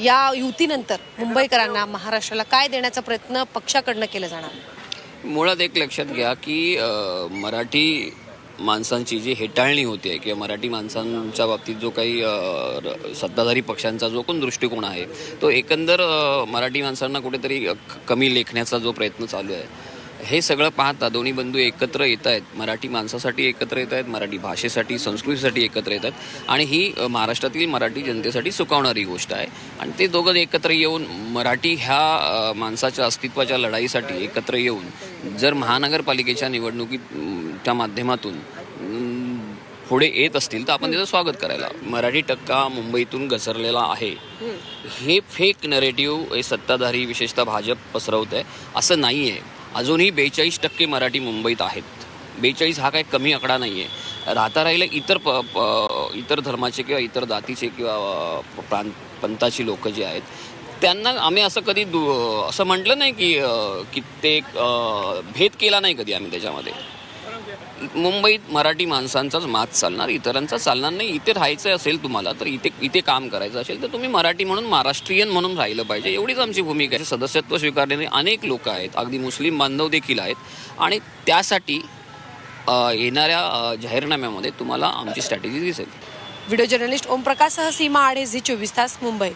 या युतीनंतर मुंबईकरांना, महाराष्ट्राला काय देण्याचा प्रयत्न पक्षाकडनं केला जाणार? मुळात एक लक्षात घ्या की मराठी माणसांची जी हेटाळणी होते किंवा मराठी माणसांच्या बाबतीत जो काही सत्ताधारी पक्षांचा जो कोण दृष्टिकोन आहे तो एकंदर मराठी माणसांना कुठेतरी कमी लेखण्याचा जो प्रयत्न चालू आहे, हे सगळं पाहता दोन्ही बंधू एकत्र येत आहेत, मराठी माणसासाठी एकत्र येत आहेत, मराठी भाषेसाठी, संस्कृतीसाठी एकत्र येत आहेत आणि ही महाराष्ट्रातील मराठी जनतेसाठी सुखावणारी गोष्ट आहे. आणि ते दोघं एकत्र येऊन मराठी ह्या माणसाच्या अस्तित्वाच्या लढाईसाठी एकत्र येऊन जर महानगरपालिकेच्या निवडणुकीच्या माध्यमातून पुढे येत असतील तर आपण त्याचं स्वागत करायला. मराठी टक्का मुंबईतून घसरलेला आहे हे फेक नरेटिव्ह हे सत्ताधारी विशेषतः भाजप पसरवत आहे. असं नाही आहे. अजूनही 42% मराठी मुंबईत आहेत. 42 हा काही कमी आकडा नाही आहे. राहता राहिलं इतर धर्माचे किंवा इतर जातीचे किंवा पंथाची लोक जे आहेत त्यांना आम्ही असं कधी असं म्हटलं नाही की ते भेद केला नाही कधी आम्ही त्याच्यामध्ये. मुंबईत मराठी माणसांचाच मात चालणार, इतरांचा चालणार नाही. इथे राहायचं असेल तुम्हाला तर इथे काम करायचं असेल तर तुम्ही मराठी म्हणून, महाराष्ट्रीयन म्हणून राहिलं पाहिजे, एवढीच आमची भूमिका आहे. सदस्यत्व स्वीकारलेले अनेक लोक आहेत, अगदी मुस्लिम बांधव देखील आहेत आणि त्यासाठी येणाऱ्या जाहीरनाम्यामध्ये तुम्हाला आमची स्ट्रॅटेजी दिसेल. व्हिडिओ जर्नलिस्ट ओमप्रकाशसह सीमा आढे, झी 24 तास, मुंबई.